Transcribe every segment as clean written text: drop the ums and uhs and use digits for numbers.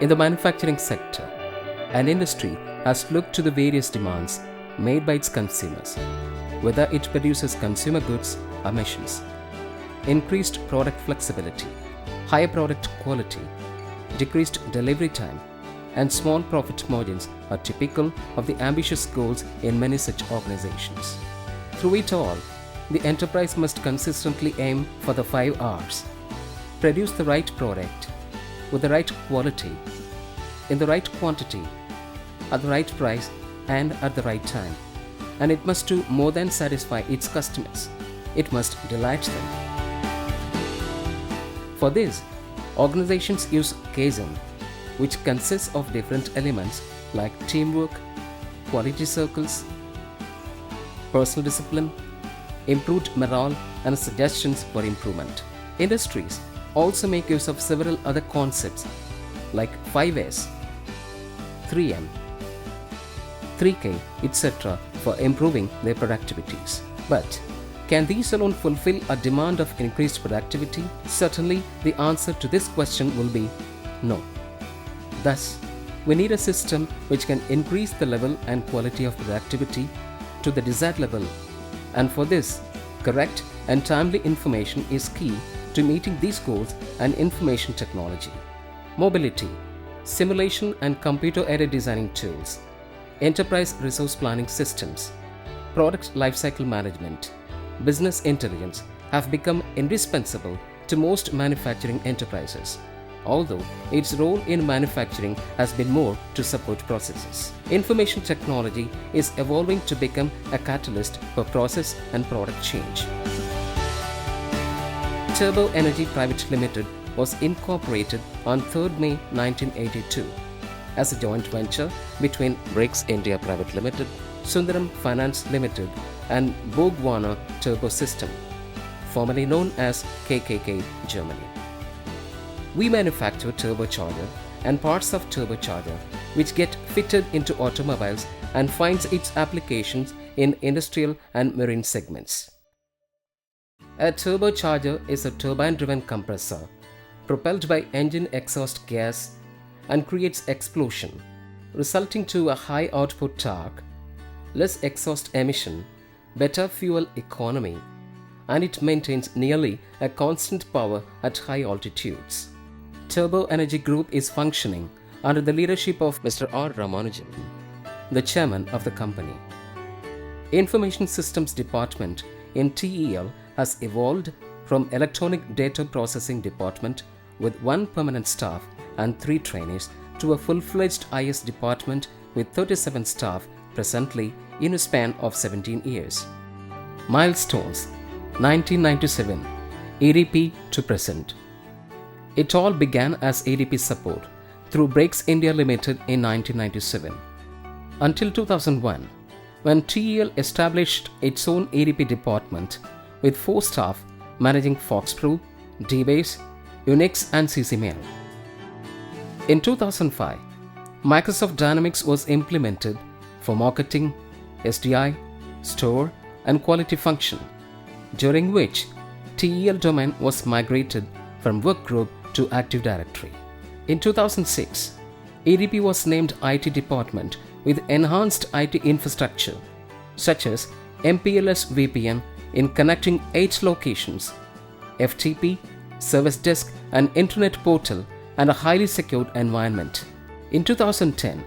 In the manufacturing sector, an industry has looked to the various demands made by its consumers, whether it produces consumer goods or machines. Increased product flexibility, higher product quality, decreased delivery time, and small profit margins are typical of the ambitious goals in many such organizations. Through it all, the enterprise must consistently aim for the 5 R's. Produce the right product with the right quality, in the right quantity, at the right price, and at the right time. And it must do more than satisfy its customers. It must delight them. For this, organizations use Kaizen, which consists of different elements like teamwork, quality circles, personal discipline, improved morale, and suggestions for improvement. Industries also make use of several other concepts like 5S, 3M, 3K, etc. for improving their productivities. But can these alone fulfill a demand of increased productivity? Certainly, the answer to this question will be no. Thus, we need a system which can increase the level and quality of productivity to the desired level, and for this, correct and timely information is key to meeting these goals, and information technology, mobility, simulation and computer-aided designing tools, enterprise resource planning systems, product lifecycle management, business intelligence have become indispensable to most manufacturing enterprises, although its role in manufacturing has been more to support processes. Information technology is evolving to become a catalyst for process and product change. Turbo Energy Private Limited was incorporated on 3rd May 1982 as a joint venture between Brakes India Private Limited, Sundaram Finance Limited and Borg-Warner Turbo System, formerly known as KKK, Germany. We manufacture turbocharger and parts of turbocharger which get fitted into automobiles and finds its applications in industrial and marine segments. A turbocharger is a turbine-driven compressor propelled by engine exhaust gas and creates explosion, resulting to a high output torque, less exhaust emission, better fuel economy, and it maintains nearly a constant power at high altitudes. Turbo Energy Group is functioning under the leadership of Mr. R. Ramanujan, the chairman of the company. Information Systems Department in TEL has evolved from Electronic Data Processing Department with 1 permanent staff and 3 trainees to a full-fledged IS department with 37 staff presently in a span of 17 years. Milestones 1997, ADP to present. It all began as ADP support through Brakes India Limited in 1997 until 2001 when TEL established its own ADP department with 4 staff managing Foxpro, DBase, Unix and CCmail. In 2005, Microsoft Dynamics was implemented for marketing, SDI, store and quality function, during which TEL domain was migrated from Workgroup to Active Directory. In 2006, ADP was named IT department with enhanced IT infrastructure such as MPLS VPN in connecting 8 locations, FTP, service desk and internet portal and a highly secured environment. In 2010,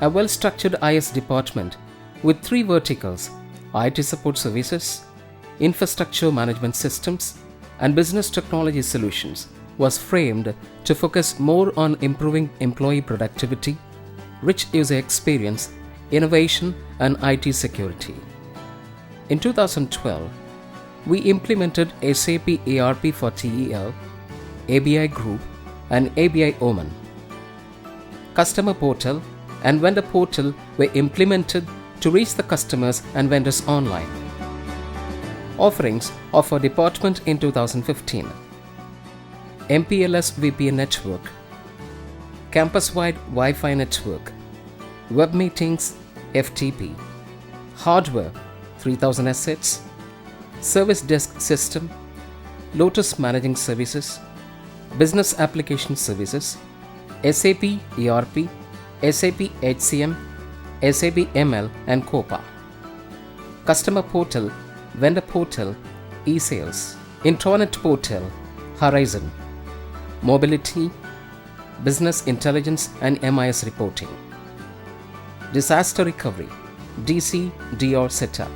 a well-structured IS department with 3 verticals, IT support services, infrastructure management systems and business technology solutions was framed to focus more on improving employee productivity, rich user experience, innovation and IT security. In 2012, we implemented SAP ERP for TEL, ABI Group and ABI Oman. Customer portal and vendor portal were implemented to reach the customers and vendors online. Offerings of our department in 2015: MPLS VPN network, campus-wide Wi-Fi network, web meetings, FTP, hardware, 3000 assets, service desk system, Lotus managing services, business application services, SAP ERP, SAP HCM, SAP ML and COPA. Customer Portal, Vendor Portal, eSales, Intranet Portal, Horizon, Mobility, Business Intelligence and MIS Reporting, Disaster Recovery, DC DR Setup,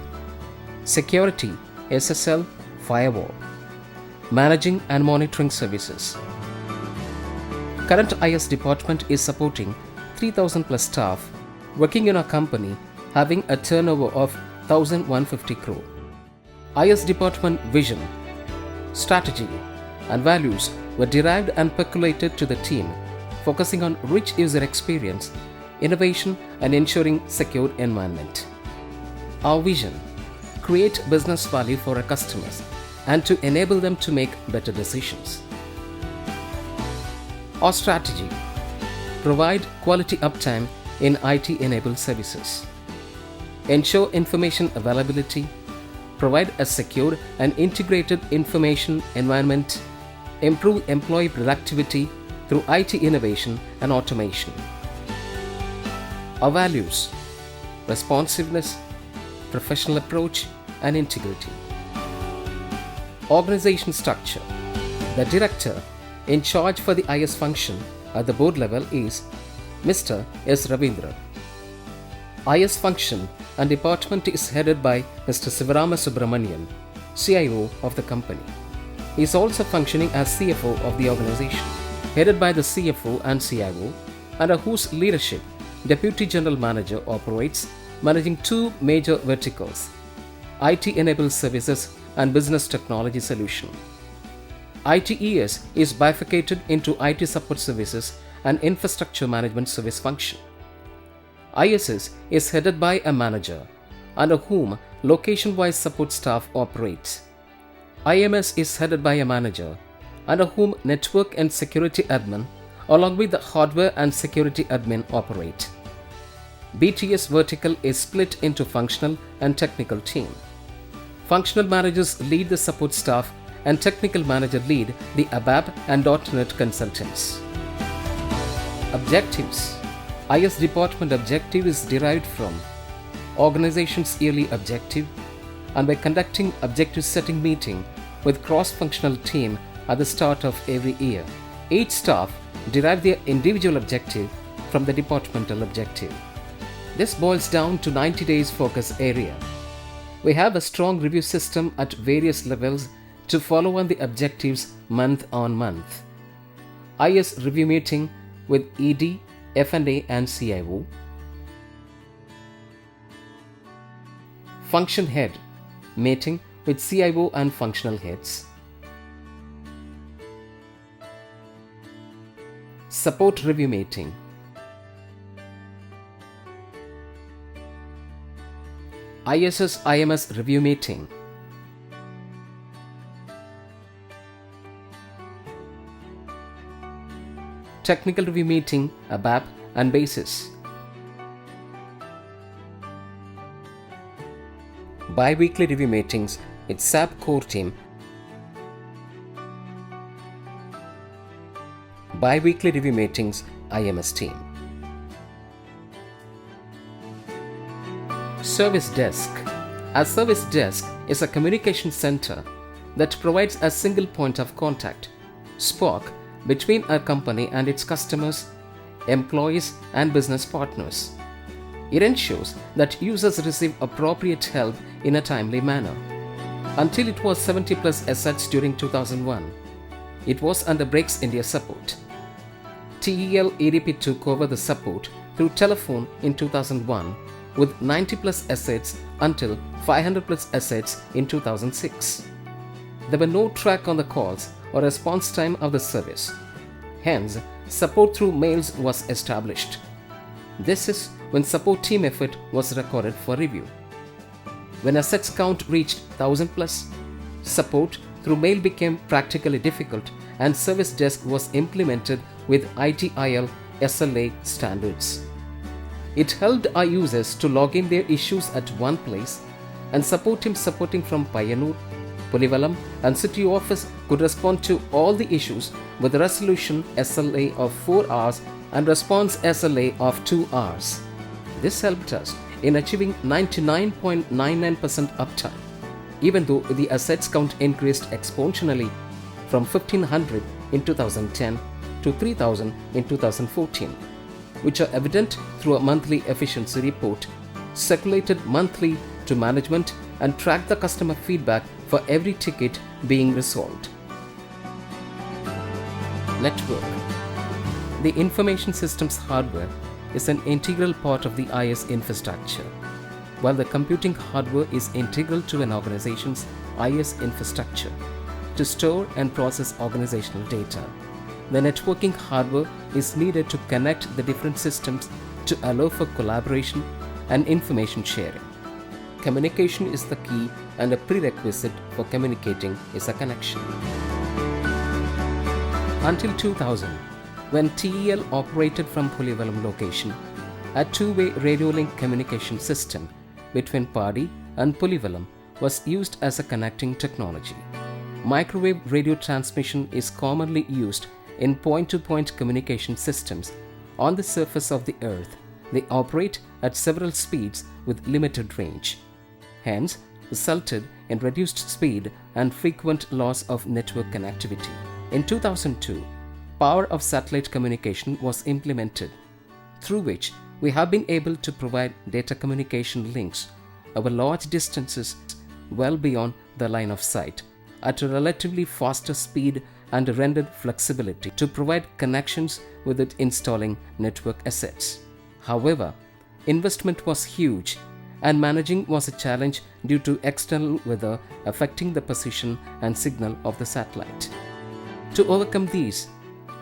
Security, SSL, Firewall, Managing and Monitoring Services. Current IS department is supporting 3,000 plus staff working in a company having a turnover of 1,150 crore. IS department vision, strategy and values were derived and percolated to the team, focusing on rich user experience, innovation and ensuring secure environment. Our vision, create business value for our customers and to enable them to make better decisions. Our strategy, provide quality uptime in IT-enabled services, ensure information availability, provide a secure and integrated information environment, improve employee productivity through IT innovation and automation. Our values, responsiveness, professional approach and integrity. Organization structure. The director in charge for the IS function at the board level is Mr. S. Ravindra. IS function and department is headed by Mr. Sivarama Subramanian, CIO of the company. He is also functioning as CFO of the organization, headed by the CFO and CIO, under whose leadership Deputy General Manager operates, managing two major verticals, IT-enabled services and business technology solution. ITES is bifurcated into IT support services and infrastructure management service function. ISS is headed by a manager, under whom location-wise support staff operates. IMS is headed by a manager, under whom network and security admin along with the hardware and security admin operate. BTS vertical is split into functional and technical team. Functional managers lead the support staff and technical manager lead the ABAP and .NET consultants. Objectives. IS department objective is derived from organization's yearly objective and by conducting objective setting meeting with cross-functional team at the start of every year. Each staff derive their individual objective from the departmental objective. This boils down to 90 days focus area. We have a strong review system at various levels to follow on the objectives month on month. IS review meeting with ED, F&A and CIO. Function head meeting with CIO and functional heads. Support review meeting. ISS IMS review meeting. Technical review meeting, ABAP and BASIS. Bi-weekly review meetings with SAP core team. Bi-weekly review meetings, IMS team. Service desk. A service desk is a communication center that provides a single point of contact, SPOC, between a company and its customers, employees and business partners. It ensures that users receive appropriate help in a timely manner. Until it was 70 plus assets during 2001, it was under Breaks India support. TEL EDP took over the support through telephone in 2001 with 90 plus assets until 500 plus assets in 2006. There were no track on the calls or response time of the service. Hence, support through mails was established. This is when support team effort was recorded for review. When assets count reached 1000 plus, support through mail became practically difficult and service desk was implemented with ITIL SLA standards. It helped our users to log in their issues at one place, and support team supporting from Payanur, Pulivalam and city office could respond to all the issues with a resolution SLA of 4 hours and response SLA of 2 hours. This helped us in achieving 99.99% uptime, even though the assets count increased exponentially from 1500 in 2010 to 3000 in 2014, which are evident through a monthly efficiency report circulated monthly to management and track the customer feedback for every ticket being resolved. Network. The information systems hardware is an integral part of the IS infrastructure. While the computing hardware is integral to an organization's IS infrastructure to store and process organizational data, the networking hardware is needed to connect the different systems to allow for collaboration and information sharing. Communication is the key, and a prerequisite for communicating is a connection. Until 2000, when TEL operated from Pulivalam location, a two-way radio link communication system between Padi and Pulivalam was used as a connecting technology. Microwave radio transmission is commonly used in point-to-point communication systems on the surface of the earth. They operate at several speeds with limited range, hence resulted in reduced speed and frequent loss of network connectivity. In 2002, power of satellite communication was implemented, through which we have been able to provide data communication links over large distances well beyond the line of sight at a relatively faster speed and rendered flexibility to provide connections without installing network assets. However, investment was huge and managing was a challenge due to external weather affecting the position and signal of the satellite. To overcome these,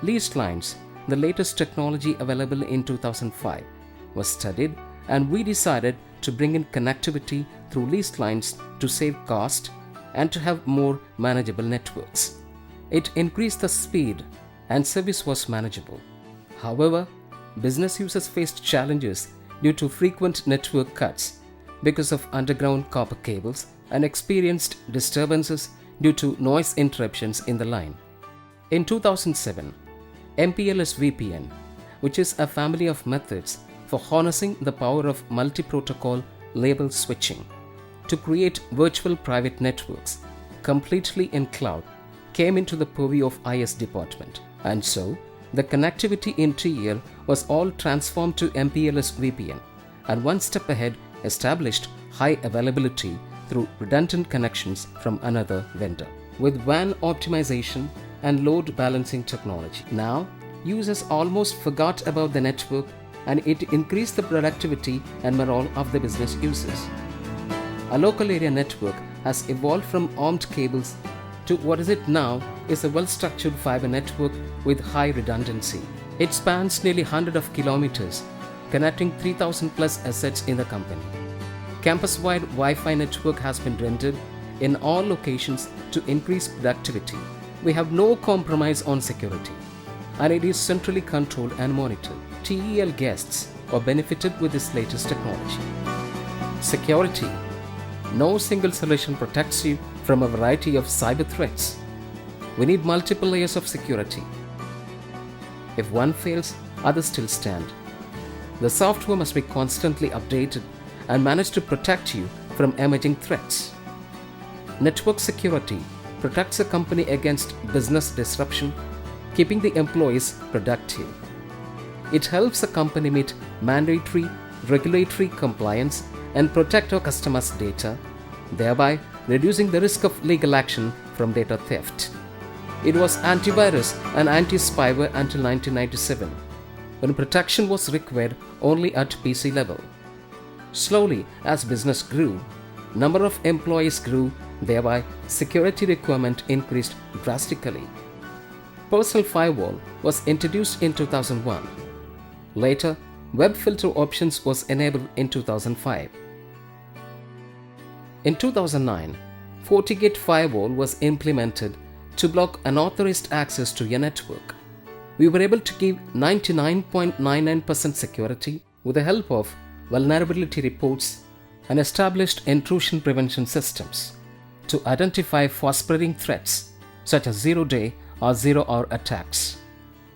leased lines, the latest technology available in 2005, was studied, and we decided to bring in connectivity through leased lines to save cost and to have more manageable networks. It increased the speed and service was manageable. However, business users faced challenges due to frequent network cuts because of underground copper cables and experienced disturbances due to noise interruptions in the line. In 2007, MPLS VPN, which is a family of methods for harnessing the power of multi-protocol label switching to create virtual private networks completely in cloud, came into the purview of IS department, and so the connectivity in TL was all transformed to MPLS VPN, and one step ahead established high availability through redundant connections from another vendor. With WAN optimization and load balancing technology, now users almost forgot about the network, and it increased the productivity and morale of the business users. A local area network has evolved from armed cables to what is it now is a well-structured fiber network with high redundancy. It spans nearly 100 of kilometers, connecting 3,000 plus assets in the company. Campus-wide Wi-Fi network has been rendered in all locations to increase productivity. We have no compromise on security, and it is centrally controlled and monitored. TEL guests are benefited with this latest technology. Security. No single solution protects you from a variety of cyber threats. We need multiple layers of security. If one fails, others still stand. The software must be constantly updated and manage to protect you from emerging threats. Network security protects a company against business disruption, keeping the employees productive. It helps a company meet mandatory regulatory compliance and protect our customers' data, thereby reducing the risk of legal action from data theft. It was antivirus and anti-spyware until 1997, when protection was required only at PC level. Slowly, as business grew, number of employees grew, thereby security requirement increased drastically. Personal firewall was introduced in 2001. Later, web filter options was enabled in 2005. In 2009, FortiGate firewall was implemented to block unauthorized access to your network. We were able to give 99.99% security with the help of vulnerability reports and established intrusion prevention systems to identify fast-spreading threats such as zero-day or zero-hour attacks.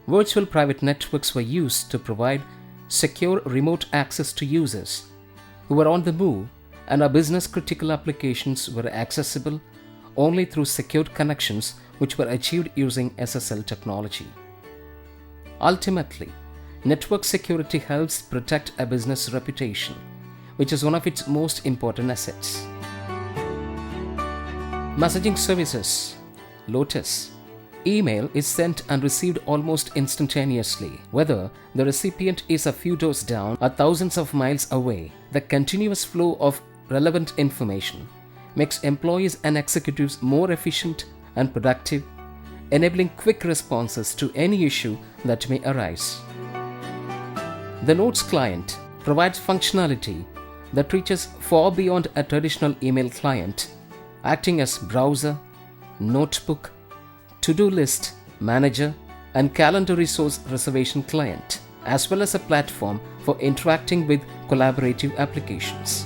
Virtual private networks were used to provide secure remote access to users who were on the move, and our business critical applications were accessible only through secured connections which were achieved using SSL technology. Ultimately, network security helps protect a business reputation, which is one of its most important assets. Messaging services. Lotus. Email is sent and received almost instantaneously, whether the recipient is a few doors down or thousands of miles away. The continuous flow of relevant information makes employees and executives more efficient and productive, enabling quick responses to any issue that may arise. The Notes client provides functionality that reaches far beyond a traditional email client, acting as browser, notebook, to-do list manager, and calendar resource reservation client, as well as a platform for interacting with collaborative applications.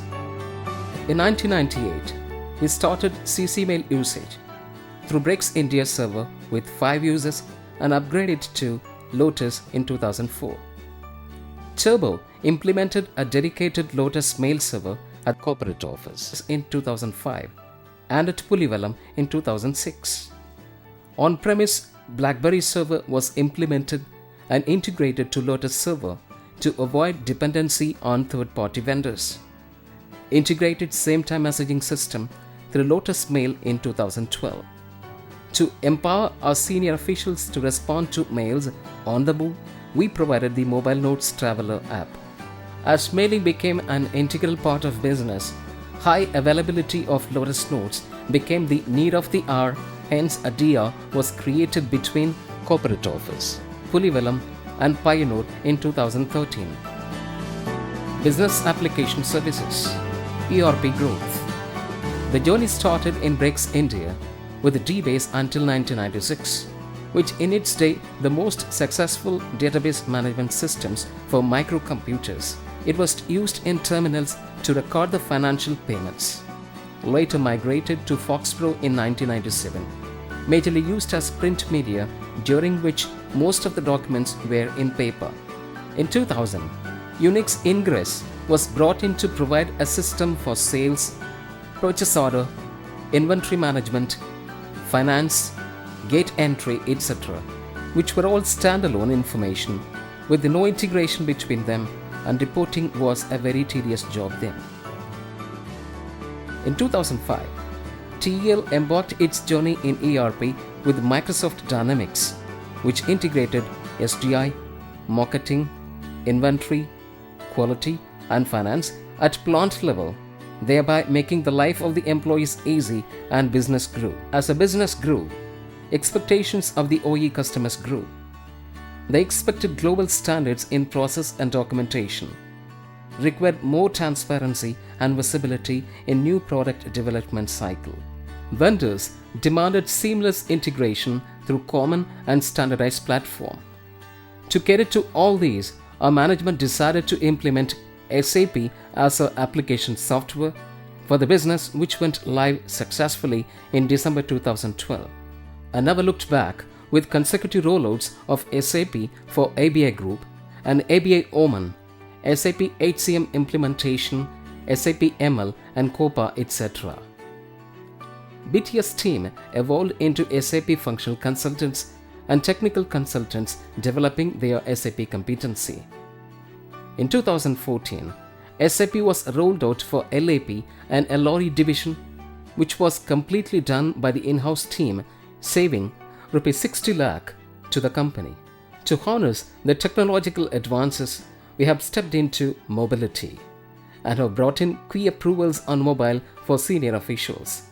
In 1998, we started CC Mail usage through Breaks India server with 5 users and upgraded to Lotus in 2004. Turbo implemented a dedicated Lotus mail server at corporate office in 2005 and at Pulivalam in 2006. On-premise BlackBerry server was implemented and integrated to Lotus server to avoid dependency on third-party vendors. Integrated same-time messaging system through Lotus Mail in 2012. To empower our senior officials to respond to mails on the move, we provided the Mobile Notes Traveler app. As mailing became an integral part of business, high availability of Lotus Notes became the need of the hour. Hence, a DR was created between corporate office, Pulivalam, and Pioneer in 2013. Business application services, ERP growth. The journey started in Breaks India with DBase until 1996, which in its day the most successful database management systems for microcomputers. It was used in terminals to record the financial payments. Later migrated to Foxborough in 1997, majorly used as print media, during which most of the documents were in paper. In 2000, Unix Ingress was brought in to provide a system for sales, purchase order, inventory management, finance, gate entry, etc., which were all standalone information with no integration between them, and reporting was a very tedious job then. In 2005, TEL embarked its journey in ERP with Microsoft Dynamics, which integrated SDI, marketing, inventory, quality, and finance at plant level, thereby making the life of the employees easy, and business grew. As a business grew, expectations of the OE customers grew. They expected global standards in process and documentation, required more transparency and visibility in new product development cycle. Vendors demanded seamless integration through common and standardized platform. To cater to all these, our management decided to implement SAP as our application software for the business, which went live successfully in December 2012. I never looked back, with consecutive rollouts of SAP for ABI Group and ABI Oman, SAP HCM implementation, SAP ML and COPA, etc. BTS team evolved into SAP functional consultants and technical consultants, developing their SAP competency. In 2014, SAP was rolled out for LAP and LRE division, which was completely done by the in-house team, saving Rs 60 lakh to the company. To harness the technological advances, we have stepped into mobility and have brought in key approvals on mobile for senior officials.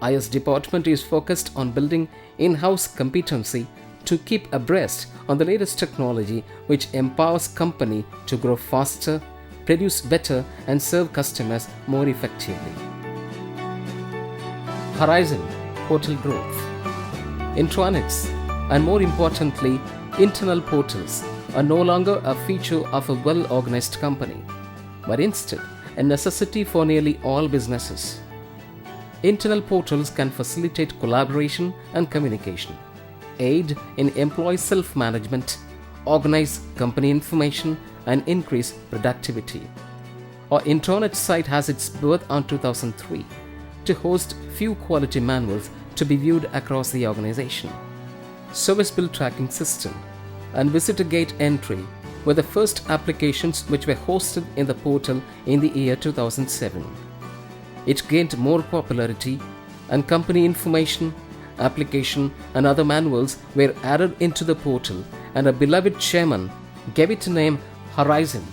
IS department is focused on building in-house competency to keep abreast on the latest technology, which empowers company to grow faster, produce better, and serve customers more effectively. Horizon portal growth. Intranets, and more importantly, internal portals, are no longer a feature of a well-organized company, but instead a necessity for nearly all businesses. Internal portals can facilitate collaboration and communication, aid in employee self-management, organize company information, and increase productivity. Our intranet site has its birth on 2003 to host few quality manuals to be viewed across the organization. Service bill tracking system and visitor gate entry were the first applications which were hosted in the portal in the year 2007. It gained more popularity, and company information, application, and other manuals were added into the portal, and a beloved chairman gave it a name Horizon.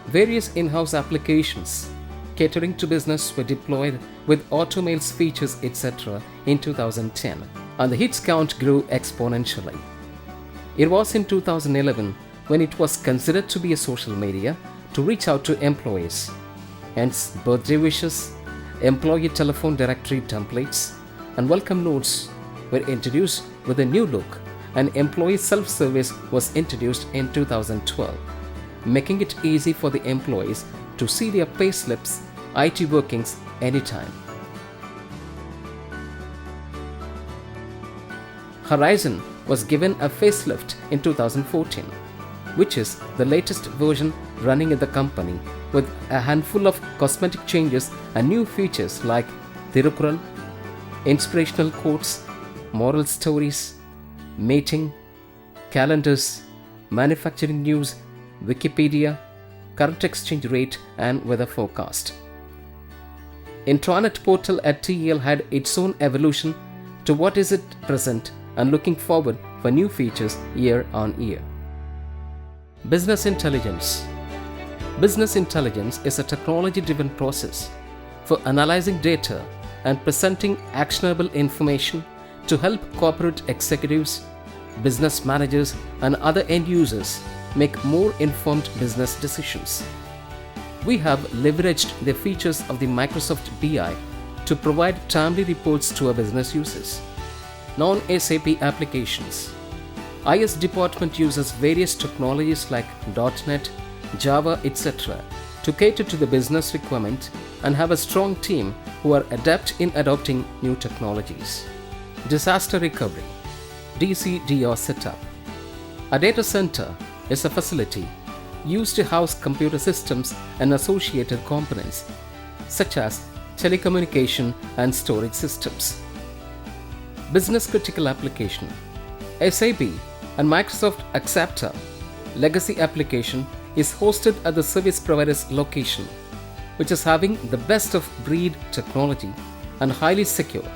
Various in-house applications catering to business were deployed with automails features etc. in 2010, and the hits count grew exponentially. It was in 2011 when it was considered to be a social media to reach out to employees. Hence, birthday wishes, employee telephone directory templates, and welcome notes were introduced with a new look, and employee self-service was introduced in 2012, making it easy for the employees to see their pay slips, IT workings anytime. Horizon was given a facelift in 2014, which is the latest version running in the company, with a handful of cosmetic changes and new features like Thirukural, inspirational quotes, moral stories, mating, calendars, manufacturing news, Wikipedia, current exchange rate, and weather forecast. Intranet portal at TEL had its own evolution to what is at present, and looking forward for new features year on year. Business intelligence. Business intelligence is a technology-driven process for analyzing data and presenting actionable information to help corporate executives, business managers, and other end users make more informed business decisions. We have leveraged the features of the Microsoft BI to provide timely reports to our business users. Non-SAP applications. IS department uses various technologies like .NET, Java, etc. to cater to the business requirement and have a strong team who are adept in adopting new technologies. Disaster recovery. DCDR setup. A data center is a facility used to house computer systems and associated components such as telecommunication and storage systems. Business critical application. SAP and Microsoft Accepta legacy application is hosted at the service provider's location, which is having the best of breed technology and highly secure.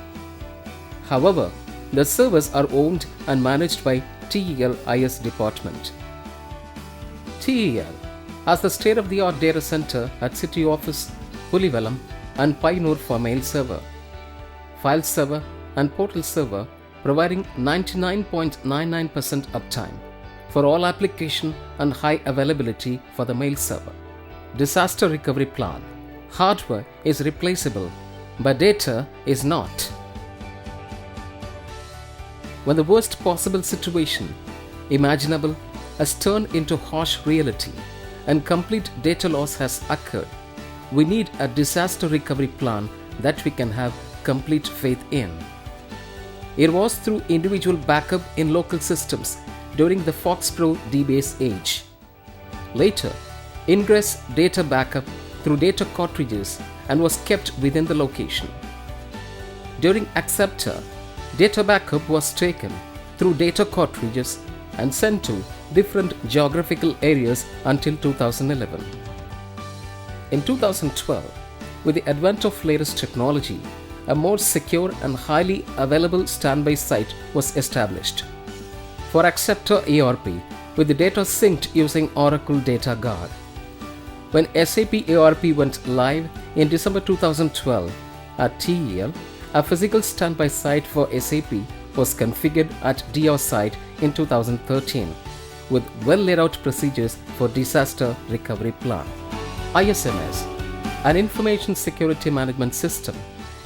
However, the servers are owned and managed by TEL IS department. TEL has the state-of-the-art data center at City Office, Pulivalam, and Pioneer for mail server, file server, and portal server, providing 99.99% uptime for all application and high availability for the mail server. Disaster recovery plan. Hardware is replaceable, but data is not. When the worst possible situation imaginable has turned into harsh reality and complete data loss has occurred, we need a disaster recovery plan that we can have complete faith in. It was through individual backup in local systems during the FoxPro DBase age. Later, ingress data backup through data cartridges and was kept within the location. During Accepta, data backup was taken through data cartridges and sent to different geographical areas until 2011. In 2012, with the advent of latest technology, a more secure and highly available standby site was established. For Accepta ERP, with the data synced using Oracle Data Guard. When SAP ERP went live in December 2012 at TEL, a physical standby site for SAP was configured at DR site in 2013 with well laid out procedures for disaster recovery plan. ISMS, an information security management system,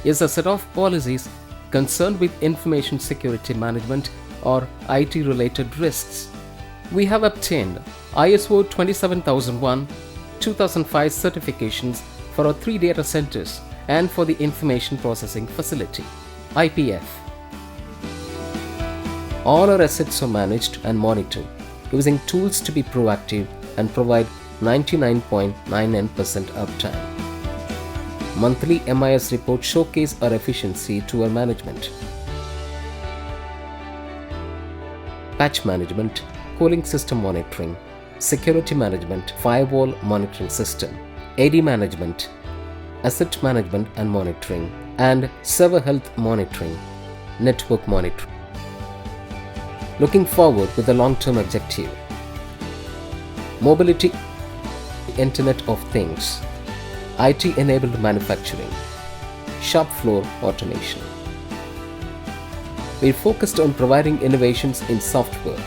is a set of policies concerned with information security management or IT related risks. We have obtained ISO 27001, 2005 certifications for our 3 data centers and for the information processing facility, IPF. All our assets are managed and monitored using tools to be proactive and provide 99.99% uptime. Monthly MIS reports showcase our efficiency to our management. Patch management, cooling system monitoring, security management, firewall monitoring system, AD management, asset management and monitoring, and server health monitoring, network monitoring. Looking forward with a long-term objective: mobility, Internet of Things, IT-enabled manufacturing, shop floor automation. We focused on providing innovations in software,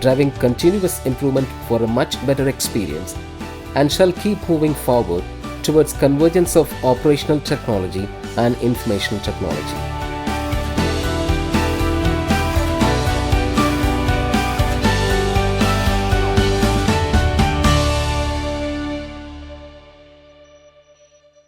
driving continuous improvement for a much better experience, and shall keep moving forward towards convergence of operational technology and information technology.